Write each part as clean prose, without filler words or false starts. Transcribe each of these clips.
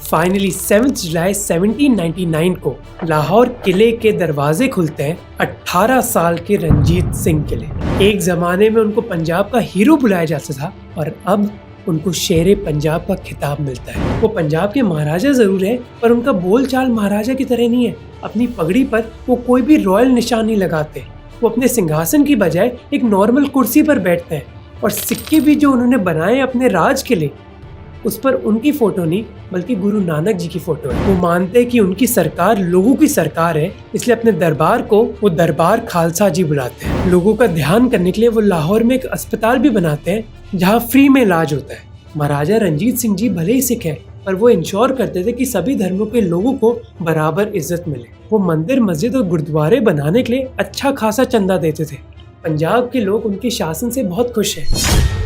Finally 7 जुलाई 1799 को लाहौर किले के दरवाजे खुलते हैं 18 साल के रंजीत सिंह के लिए। एक जमाने में उनको पंजाब का हीरो बुलाया जाता था और अब उनको शेरे पंजाब का खिताब मिलता है। वो पंजाब के महाराजा जरूर है, पर उनका बोलचाल महाराजा की तरह नहीं है। अपनी पगड़ी पर वो कोई भी रॉयल निशान नहीं लगाते। वो अपने सिंहासन की बजाय एक नॉर्मल कुर्सी पर बैठते हैं और सिक्के भी जो उन्होंने बनाए अपने राज के लिए, उस पर उनकी फोटो नहीं बल्कि गुरु नानक जी की फोटो है। वो मानते हैं कि उनकी सरकार लोगों की सरकार है, इसलिए अपने दरबार को वो दरबार खालसा जी बुलाते हैं। लोगों का ध्यान करने के लिए वो लाहौर में एक अस्पताल भी बनाते हैं जहाँ फ्री में इलाज होता है। महाराजा रंजीत सिंह जी भले ही सिख है, पर वो इंश्योर करते थे कि सभी धर्मों के लोगों को बराबर इज्जत मिले। वो मंदिर, मस्जिद और गुरुद्वारे बनाने के लिए अच्छा खासा चंदा देते थे। पंजाब के लोग उनके शासन से बहुत खुश हैं।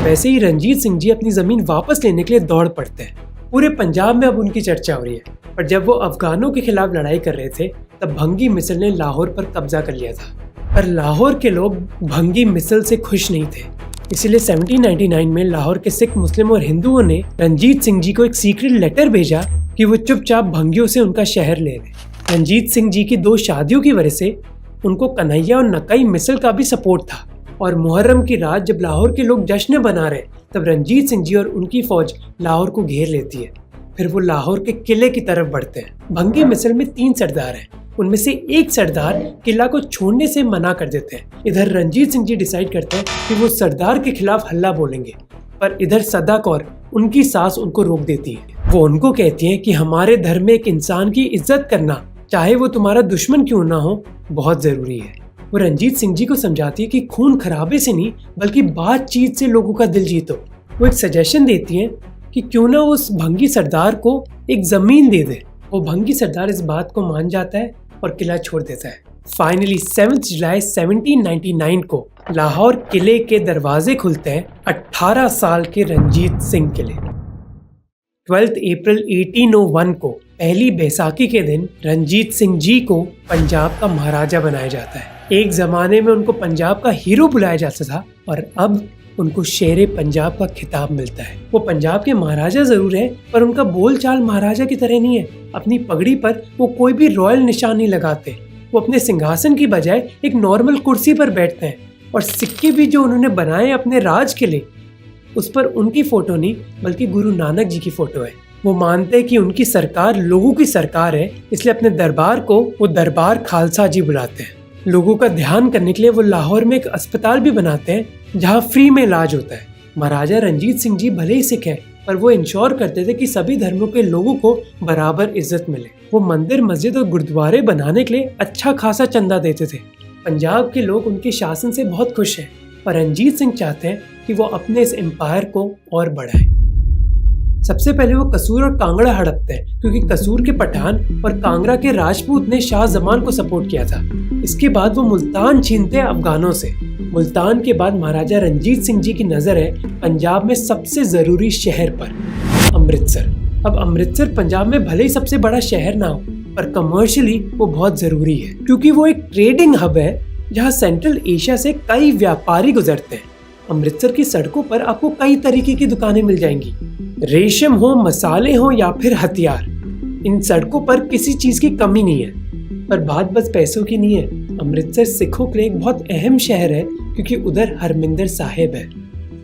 वैसे ही रंजीत सिंह जी अपनी जमीन वापस लेने के लिए दौड़ पड़ते हैं। पूरे पंजाब में अब उनकी चर्चा हो रही है। पर जब वो अफगानों के खिलाफ लड़ाई कर रहे थे तब भंगी मिसल ने लाहौर पर कब्जा कर लिया था। पर लाहौर के लोग भंगी मिसल से खुश नहीं थे, इसलिए 1799 में लाहौर के सिख, मुस्लिम और हिंदुओं ने रंजीत सिंह जी को एक सीक्रेट लेटर भेजा कि वो चुपचाप भंगियों से उनका शहर ले लें। रंजीत सिंह जी की 2 शादियों की वजह से उनको कन्हैया और नकाई मिसल का भी सपोर्ट था। और मुहर्रम की रात जब लाहौर के लोग जश्न बना रहे तब रंजीत सिंह जी और उनकी फौज लाहौर को घेर लेती है। फिर वो लाहौर के किले की तरफ बढ़ते हैं। भंगी मिसल में 3 सरदार हैं, उनमें से एक सरदार किला को छोड़ने से मना कर देते हैं। इधर रंजीत सिंह जी डिसाइड करते हैं कि वो सरदार के खिलाफ हल्ला बोलेंगे, पर इधर सदा कौर, उनकी सास, उनको रोक देती है। वो उनको कहती है कि हमारे धर्म में एक इंसान की इज्जत करना, चाहे वो तुम्हारा दुश्मन क्यों ना हो, बहुत जरूरी है। वो रंजीत सिंह जी को समझाती है कि खून खराबे से नहीं बल्कि बातचीत से लोगों का दिल जीतो। वो एक सजेशन देती है कि क्यों ना उस भंगी सरदार को एक जमीन दे दे। वो भंगी सरदार इस बात को मान जाता है और किला छोड़ देता है। फाइनली 7 जुलाई 1799 को लाहौर किले के दरवाजे खुलते हैं 18 साल के रंजीत सिंह के लिए। 12 अप्रैल 1801 को पहली बैसाखी के दिन रंजीत सिंह जी को पंजाब का महाराजा बनाया जाता है। एक जमाने में उनको पंजाब का हीरो बुलाया जाता था और अब उनको शेरे पंजाब का खिताब मिलता है। वो पंजाब के महाराजा जरूर है, पर उनका बोलचाल महाराजा की तरह नहीं है। अपनी पगड़ी पर वो कोई भी रॉयल निशान नहीं लगाते। वो अपने सिंहासन की बजाय एक नॉर्मल कुर्सी पर बैठते हैं और सिक्के भी जो उन्होंने बनाए अपने राज के लिए, उस पर उनकी फोटो नहीं बल्कि गुरु नानक जी की फोटो है। वो मानते हैं कि उनकी सरकार लोगों की सरकार है, इसलिए अपने दरबार को वो दरबार खालसा जी बुलाते हैं। लोगों का ध्यान करने के लिए वो लाहौर में एक अस्पताल भी बनाते हैं जहाँ फ्री में इलाज होता है। महाराजा रंजीत सिंह जी भले ही सिख है, पर वो इंश्योर करते थे कि सभी धर्मों के लोगों को बराबर इज्जत मिले। वो मंदिर, मस्जिद और गुरुद्वारे बनाने के लिए अच्छा खासा चंदा देते थे। पंजाब के लोग उनके शासन से बहुत खुश हैं और रंजीत सिंह चाहते हैं कि वो अपने इस एम्पायर को और बढ़ाएं। सबसे पहले वो कसूर और कांगड़ा हड़पते हैं, क्योंकि कसूर के पठान और कांगड़ा के राजपूत ने शाह जमान को सपोर्ट किया था। इसके बाद वो मुल्तान छीनते हैं अफगानों से। मुल्तान के बाद महाराजा रंजीत सिंह जी की नजर है पंजाब में सबसे जरूरी शहर पर, अमृतसर। अब अमृतसर पंजाब में भले ही सबसे बड़ा शहर ना हो, पर कमर्शियली वो बहुत जरूरी है, क्योंकि वो एक ट्रेडिंग हब है जहाँ सेंट्रल एशिया से कई व्यापारी गुजरते हैं। अमृतसर की सड़कों पर आपको कई तरीके की दुकानें मिल जाएंगी, रेशम हो, मसाले हो या फिर हथियार। इन सड़कों पर किसी चीज की कमी नहीं है। पर बात बस पैसों की नहीं है। अमृतसर सिखों के लिए एक बहुत अहम शहर है, क्योंकि उधर हरमिंदर साहिब है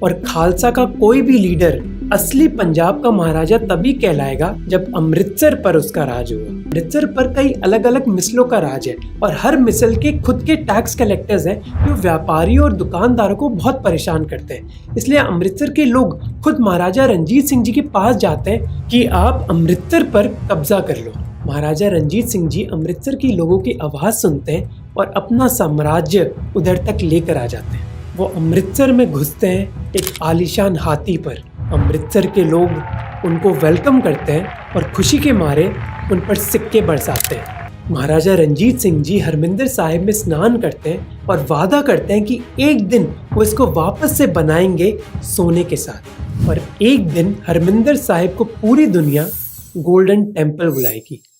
और खालसा का कोई भी लीडर असली पंजाब का महाराजा तभी कहलाएगा जब अमृतसर पर उसका राज होगा। अमृतसर पर कई अलग अलग मिसलों का राज है और हर मिसल के खुद के टैक्स कलेक्टर्स हैं जो व्यापारियों और दुकानदारों को बहुत परेशान करते हैं। इसलिए अमृतसर के लोग खुद महाराजा रंजीत सिंह जी के पास जाते हैं कि आप अमृतसर पर कब्जा कर लो। महाराजा रंजीत सिंह जी अमृतसर की लोगों की आवाज सुनते हैं और अपना साम्राज्य उधर तक लेकर आ जाते हैं। वो अमृतसर में घुसते हैं एक आलीशान हाथी पर। अमृतसर के लोग उनको वेलकम करते हैं और खुशी के मारे उन पर सिक्के बरसाते हैं। महाराजा रंजीत सिंह जी हरमिंदर साहिब में स्नान करते हैं और वादा करते हैं कि एक दिन वो इसको वापस से बनाएंगे सोने के साथ। और एक दिन हरमिंदर साहिब को पूरी दुनिया गोल्डन टेम्पल बुलाएगी।